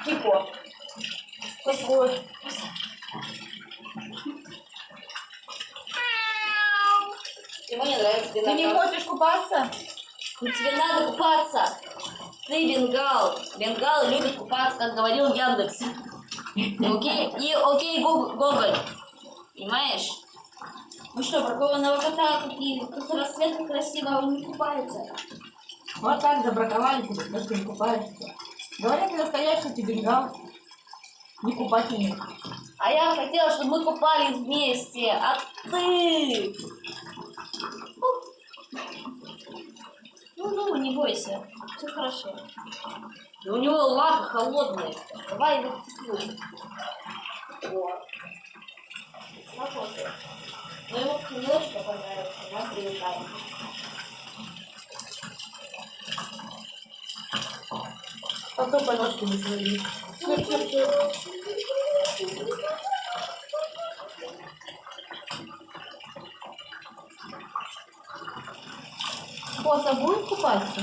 Тихо. Косой. Ему не нравится бенгал. Ты не хочешь купаться? Ну тебе надо купаться. Ты бенгал. Бенгал любит купаться, как говорил Яндекс. Окей? И окей, Гоголь. Понимаешь? Ну что, бракованного кота какие? Просто расцветка красивая, он не купается. Вот так забраковали тебя, потому что не купаешься. Говорят, ты настоящий ты бенгал. Не купательник. А я хотела, чтобы мы купались вместе, а ты... Ну, не бойся, все хорошо. И у него лапы холодные. Давай его теплю. Вот. Смотри. Но ему немножко понравится, мы привыкаем. Потом по ножке не свои. Коса будет купаться?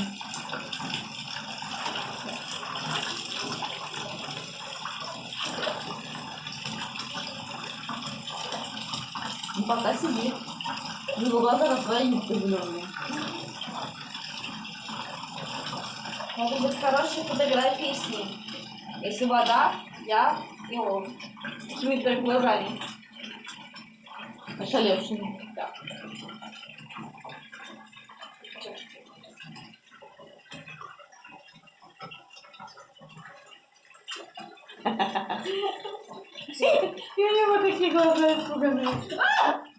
Ну, пока сидит. Его глаза на своей зеленые. Надо быть хорошей фотографией с ним. Если вода, я и он. С только глазами. Ошалевшими. Да. И у него такие глаза испуганные.